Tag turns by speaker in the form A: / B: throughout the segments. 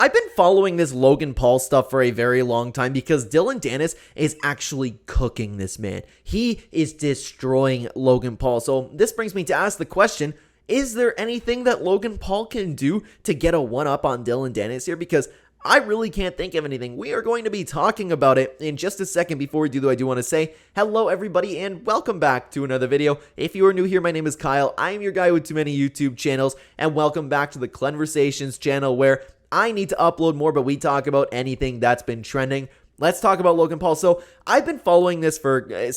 A: I've been following this Logan Paul stuff for a very long time because Dillon Danis is actually cooking this man. He is destroying Logan Paul. So this brings me to ask the question, is there anything that Logan Paul can do to get a one-up on Dillon Danis here? Because I really can't think of anything. We are going to be talking about it in just a second. Before we do, though, I do want to say hello, everybody, and welcome back to another video. If you are new here, my name is Kyle. I am your guy with too many YouTube channels, and welcome back to the Clenversations channel, where I need to upload more, but we talk about anything that's been trending. Let's talk about Logan Paul. So I've been following this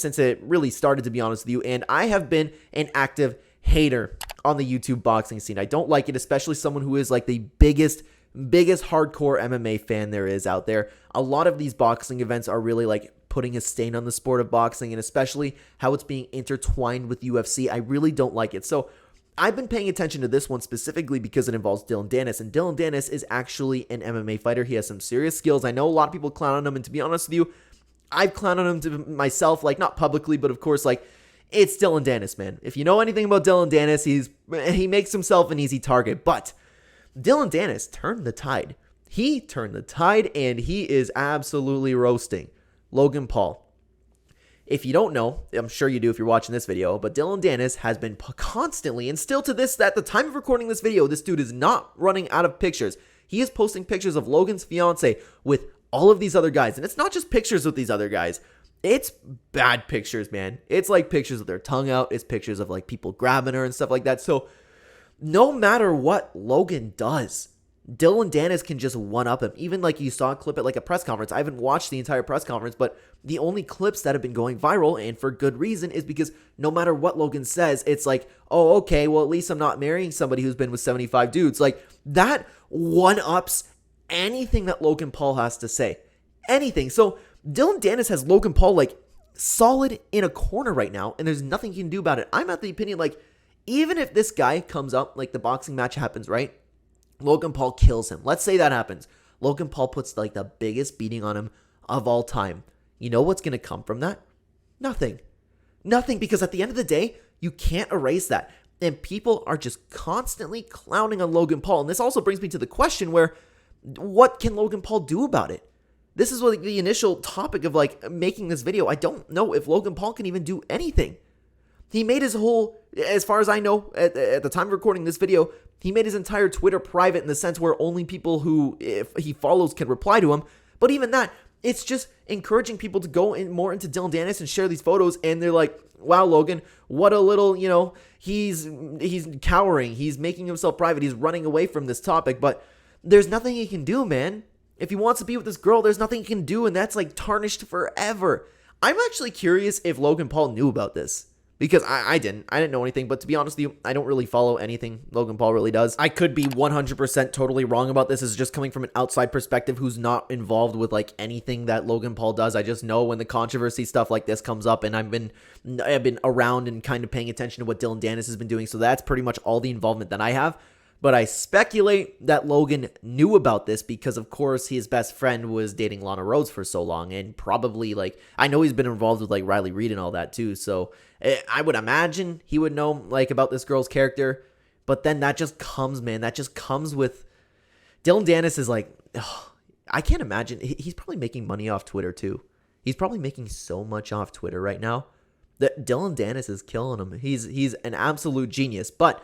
A: since it really started, to be honest with you, and I have been an active hater on the YouTube boxing scene. I don't like it, especially someone who is like the biggest hardcore MMA fan there is out there. A lot of these boxing events are really like putting a stain on the sport of boxing, and especially how it's being intertwined with UFC. I really don't like it. So I've been paying attention to this one specifically because it involves Dillon Danis, and Dillon Danis is actually an MMA fighter. He has some serious skills. I know a lot of people clown on him, and to be honest with you, I've clowned on him to myself, like not publicly, but of course, like it's Dillon Danis, man. If you know anything about Dillon Danis, he makes himself an easy target, but Dillon Danis turned the tide. He turned the tide, and he is absolutely roasting Logan Paul. If you don't know, I'm sure you do if you're watching this video, but Dillon Danis has been constantly, and still to this, at the time of recording this video, this dude is not running out of pictures. He is posting pictures of Logan's fiance with all of these other guys, and it's not just pictures with these other guys. It's bad pictures, man. It's like pictures with their tongue out. It's pictures of like people grabbing her and stuff like that. So no matter what Logan does, Dillon Danis can just one-up him. Even like you saw a clip at like a press conference. I haven't watched the entire press conference, but the only clips that have been going viral, and for good reason, is because no matter what Logan says, it's like, oh, okay, well, at least I'm not marrying somebody who's been with 75 dudes. Like, that one-ups anything that Logan Paul has to say. Anything. So Dillon Danis has Logan Paul like solid in a corner right now, and there's nothing he can do about it. I'm at the opinion, like, even if this guy comes up, like the boxing match happens, right? Logan Paul kills him. Let's say that happens. Logan Paul puts like the biggest beating on him of all time. You know what's going to come from that? Nothing. Nothing, because at the end of the day, you can't erase that. And people are just constantly clowning on Logan Paul. And this also brings me to the question where, what can Logan Paul do about it? This is like the initial topic of like making this video. I don't know if Logan Paul can even do anything. He made his whole, as far as I know, at the time of recording this video, he made his entire Twitter private in the sense where only people who if he follows can reply to him. But even that, it's just encouraging people to go in more into Dillon Danis and share these photos. And they're like, wow, Logan, what a little, he's cowering. He's making himself private. He's running away from this topic. But there's nothing he can do, man. If he wants to be with this girl, there's nothing he can do. And that's like tarnished forever. I'm actually curious if Logan Paul knew about this. Because I didn't know anything, but to be honest with you, I don't really follow anything Logan Paul really does. I could be 100% totally wrong about this. This is just coming from an outside perspective who's not involved with like anything that Logan Paul does. I just know when the controversy stuff like this comes up, and I've been around and kind of paying attention to what Dillon Danis has been doing. So that's pretty much all the involvement that I have. But I speculate that Logan knew about this because, of course, his best friend was dating Lana Rhoades for so long. And probably, like, I know he's been involved with, like, Riley Reid and all that, too. So I would imagine he would know, like, about this girl's character. But then that just comes, man. That just comes with... Dillon Danis is like... Ugh, I can't imagine. He's probably making money off Twitter, too. He's probably making so much off Twitter right now that Dillon Danis is killing him. He's an absolute genius. But...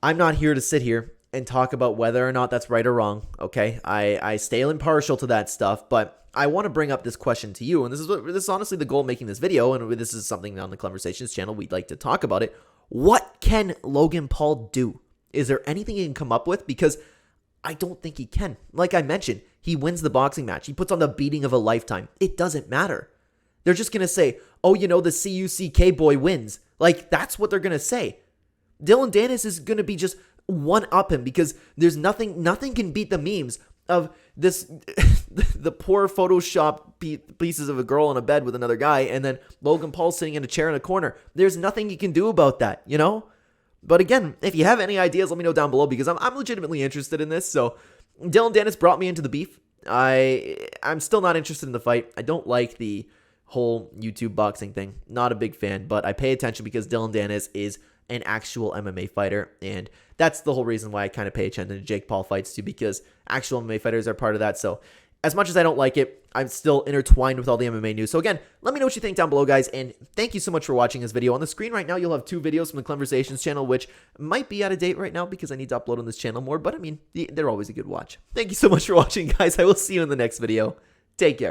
A: I'm not here to sit here and talk about whether or not that's right or wrong, okay? I stay impartial to that stuff, but I want to bring up this question to you, and this is honestly the goal of making this video, and this is something on the Clenversations channel we'd like to talk about it. What can Logan Paul do? Is there anything he can come up with? Because I don't think he can. Like I mentioned, he wins the boxing match. He puts on the beating of a lifetime. It doesn't matter. They're just going to say, oh, the CUCK boy wins. Like, that's what they're going to say. Dillon Danis is going to be just one-up him because there's nothing can beat the memes of this, the poor Photoshop pieces of a girl in a bed with another guy, and then Logan Paul sitting in a chair in a corner. There's nothing you can do about that, But again, if you have any ideas, let me know down below because I'm legitimately interested in this. So Dillon Danis brought me into the beef. I'm still not interested in the fight. I don't like the whole YouTube boxing thing. Not a big fan, but I pay attention because Dillon Danis is an actual MMA fighter. And that's the whole reason why I kind of pay attention to Jake Paul fights too, because actual MMA fighters are part of that. So as much as I don't like it, I'm still intertwined with all the MMA news. So again, let me know what you think down below, guys, and thank you so much for watching this video. On the screen right now, you'll have 2 videos from the Conversations channel, which might be out of date right now because I need to upload on this channel more, but I mean, they're always a good watch. Thank you so much for watching, guys. I will see you in the next video. Take care.